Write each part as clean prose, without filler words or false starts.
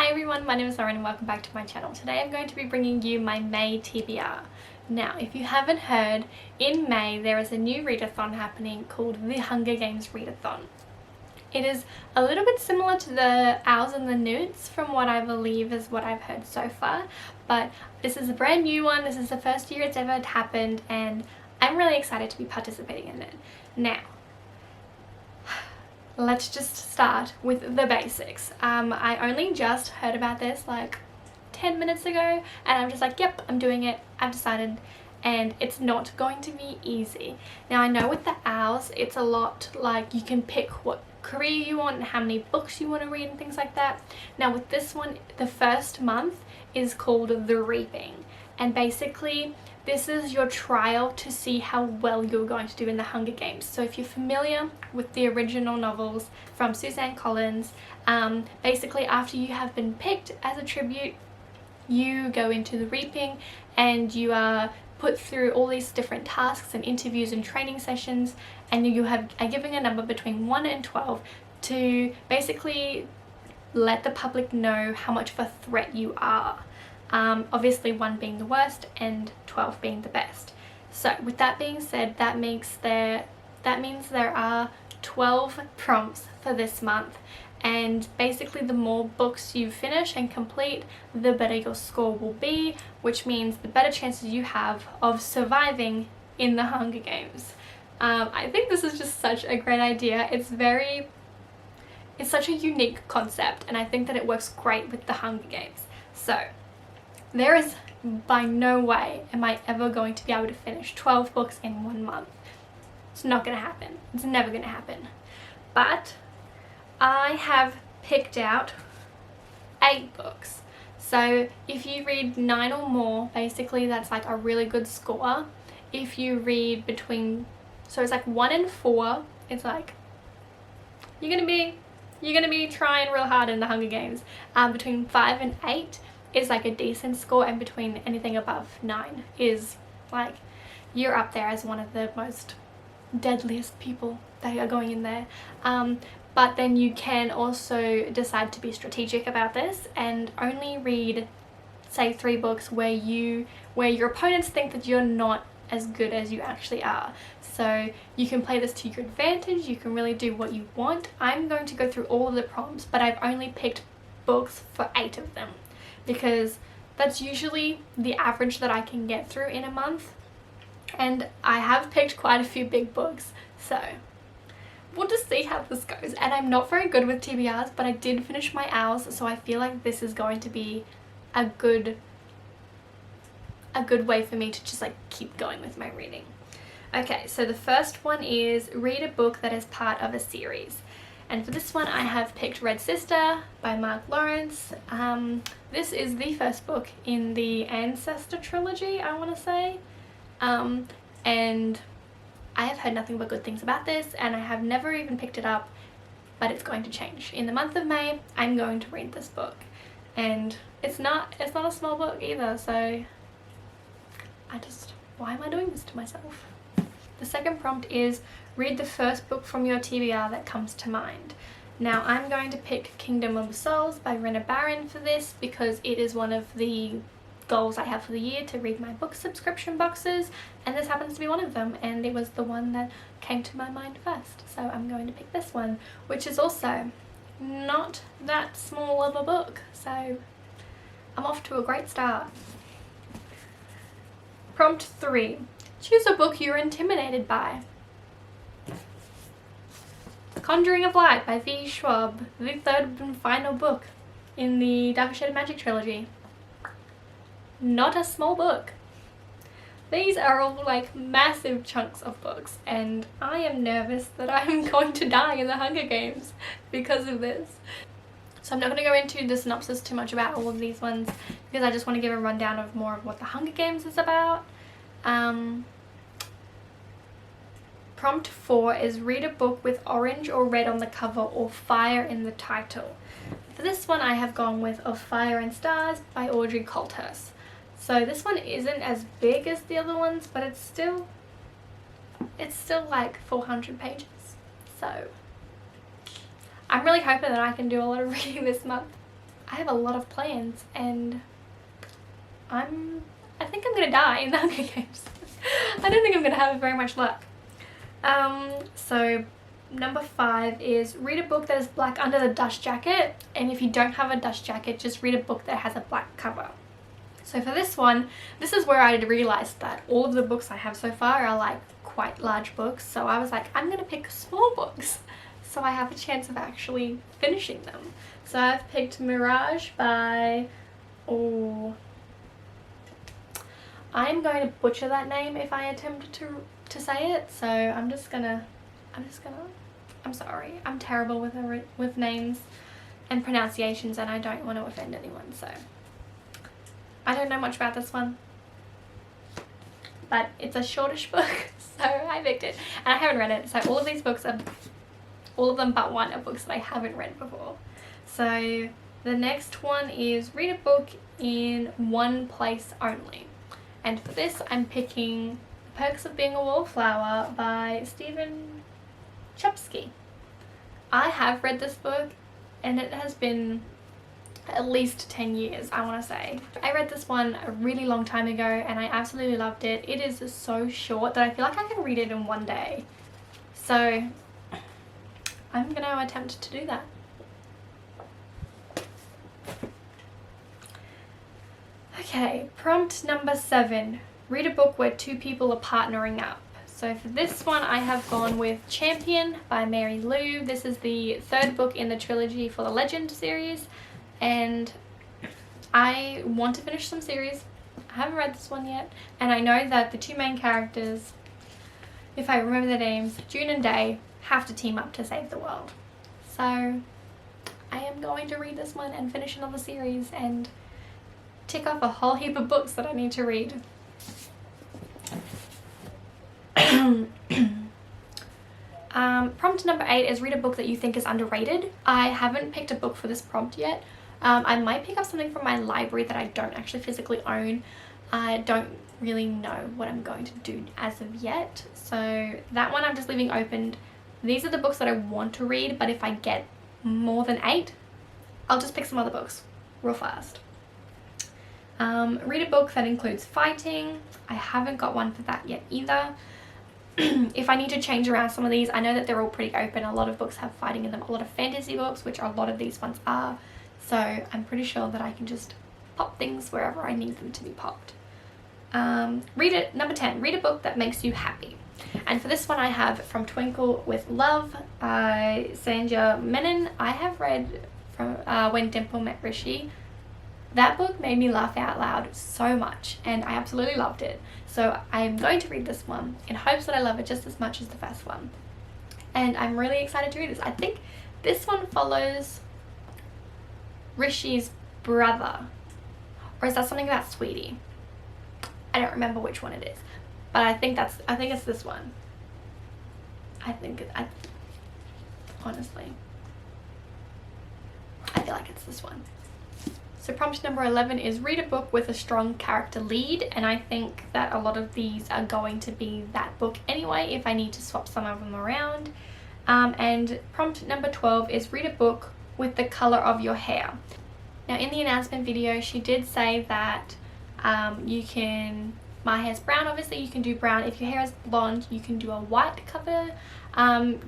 Hi everyone, my name is Lauren and welcome back to my channel. Today I'm going to be bringing you my May TBR. Now, if you haven't heard, in May there is a new read-a-thon happening called the Hunger Games Read-A-Thon. It is a little bit similar to the Owls and the Newts from what I believe is what I've heard so far, but this is a brand new one. This is the first year it's ever happened and I'm really excited to be participating in it. Now, let's just start with the basics. I only just heard about this like 10 minutes ago and I'm just like, yep, I'm doing it, I've decided, and it's not going to be easy. Now I know with the Owls it's a lot like you can pick what career you want and how many books you want to read and things like that. Now with this one, the first month is called The Reaping, and basically this is your trial to see how well you're going to do in the Hunger Games. So if you're familiar with the original novels from Suzanne Collins, basically after you have been picked as a tribute, you go into the Reaping and you are put through all these different tasks and interviews and training sessions, and you are given a number between 1 and 12 to basically let the public know how much of a threat you are. Obviously 1 being the worst and 12 being the best. So with that being said, that means there are 12 prompts for this month, and basically the more books you finish and complete, the better your score will be, which means the better chances you have of surviving in the Hunger Games. I think this is just such a great idea. It's such a unique concept and I think that it works great with the Hunger Games. So there is by no way am I ever going to be able to finish 12 books in 1 month. It's not going to happen. It's never going to happen. But I have picked out 8 books. So if you read 9 or more, basically that's like a really good score. If you read between, so it's like 1 and 4, it's like you're gonna be trying real hard in the Hunger Games. Between 5 and 8 is like a decent score, and between anything above 9 is like you're up there as one of the most deadliest people that are going in there. But then you can also decide to be strategic about this and only read, say, 3 books where your opponents think that you're not as good as you actually are. So you can play this to your advantage, you can really do what you want. I'm going to go through all of the prompts, but I've only picked books for 8 of them because that's usually the average that I can get through in a month, and I have picked quite a few big books, so we'll just see how this goes. And I'm not very good with TBRs, but I did finish my Owls, so I feel like this is going to be a good way for me to just like keep going with my reading. Okay, so the first one is read a book that is part of a series. And for this one I have picked Red Sister by Mark Lawrence. This is the first book in the Ancestor trilogy, I want to say. And I have heard nothing but good things about this, and I have never even picked it up, but it's going to change. In the month of May, I'm going to read this book. And it's not a small book either, so why am I doing this to myself? The second prompt is read the first book from your TBR that comes to mind. Now I'm going to pick Kingdom of Souls by Rena Barron for this because it is one of the goals I have for the year, to read my book subscription boxes, and this happens to be one of them, and it was the one that came to my mind first. So I'm going to pick this one, which is also not that small of a book, so I'm off to a great start. Prompt 3. Choose a book you're intimidated by. The Conjuring of Light by V. Schwab, the third and final book in the Darker Shade of Magic trilogy. Not a small book. These are all like massive chunks of books, and I am nervous that I'm going to die in the Hunger Games because of this. So I'm not going to go into the synopsis too much about all of these ones because I just want to give a rundown of more of what the Hunger Games is about. Prompt 4 is read a book with orange or red on the cover or fire in the title. For this one I have gone with Of Fire and Stars by Audrey Coulthurst. So this one isn't as big as the other ones, but it's still like 400 pages. So I'm really hoping that I can do a lot of reading this month. I have a lot of plans and I think I'm gonna die in the Hunger Games. I don't think I'm gonna have very much luck. So number 5 is read a book that is black under the dust jacket, and if you don't have a dust jacket, just read a book that has a black cover. So for this one, this is where I realized that all of the books I have so far are like quite large books, so I was like, I'm gonna pick small books so I have a chance of actually finishing them. So I've picked Mirage by, oh, I'm going to butcher that name if I attempt to say it, so I'm sorry, I'm terrible with names and pronunciations, and I don't want to offend anyone, so I don't know much about this one, but it's a shortish book, so I picked it, and I haven't read it, so all of these books are, all of them but one, are books that I haven't read before. So the next one is read a book in one place only, and for this I'm picking The Perks of Being a Wallflower by Stephen Chbosky. I have read this book and it has been at least 10 years, I want to say. I read this one a really long time ago and I absolutely loved it. It is so short that I feel like I can read it in one day. So I'm going to attempt to do that. Okay, prompt number 7. Read a book where two people are partnering up. So for this one I have gone with Champion by Mary Lou. This is the 3rd book in the trilogy for the Legend series, and I want to finish some series. I haven't read this one yet, and I know that the two main characters, if I remember their names, June and Day, have to team up to save the world. So I am going to read this one and finish another series and tick off a whole heap of books that I need to read. Prompt number 8 is read a book that you think is underrated. I haven't picked a book for this prompt yet. I might pick up something from my library that I don't actually physically own. I don't really know what I'm going to do as of yet, so that one I'm just leaving open. These are the books that I want to read, but if I get more than 8, I'll just pick some other books real fast. Read a book that includes fighting. I haven't got one for that yet either. If I need to change around some of these, I know that they're all pretty open. A lot of books have fighting in them, a lot of fantasy books, which a lot of these ones are. So I'm pretty sure that I can just pop things wherever I need them to be popped. Number 10, read a book that makes you happy. And for this one I have From Twinkle with Love by Sanja Menon. I have read from When Dimple Met Rishi. That book made me laugh out loud so much and I absolutely loved it. So I am going to read this one in hopes that I love it just as much as the first one. And I'm really excited to read this. I think this one follows Rishi's brother. Or is that something about Sweetie? I don't remember which one it is. But I think it's this one. Honestly, I feel like it's this one. So prompt number 11 is read a book with a strong character lead, and I think that a lot of these are going to be that book anyway if I need to swap some of them around. And prompt number 12 is read a book with the color of your hair. Now in the announcement video she did say that my hair's brown, obviously you can do brown. If your hair is blonde you can do a white cover.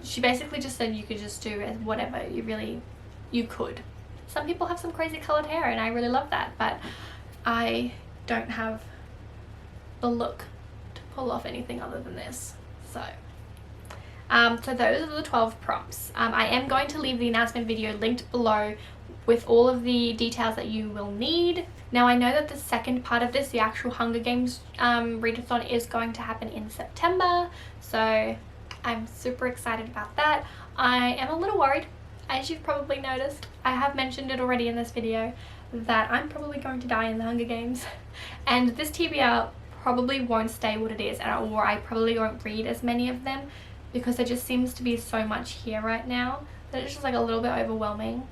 She basically just said you could just do whatever you could. Some people have some crazy colored hair and I really love that, but I don't have the look to pull off anything other than this. So those are the 12 prompts. I am going to leave the announcement video linked below with all of the details that you will need. Now I know that the second part of this, the actual Hunger Games readathon, is going to happen in September, so I'm super excited about that. I am a little worried, as you've probably noticed. I have mentioned it already in this video that I'm probably going to die in the Hunger Games and this TBR probably won't stay what it is, or I probably won't read as many of them because there just seems to be so much here right now that it's just like a little bit overwhelming.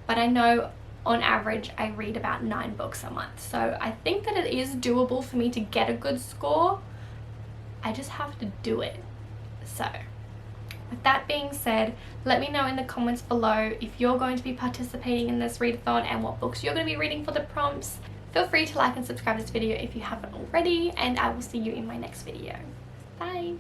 But I know on average I read about 9 books a month, so I think that it is doable for me to get a good score. I just have to do it. So With that being said, let me know in the comments below if you're going to be participating in this read-a-thon and what books you're going to be reading for the prompts. Feel free to like and subscribe this video if you haven't already, and I will see you in my next video. Bye!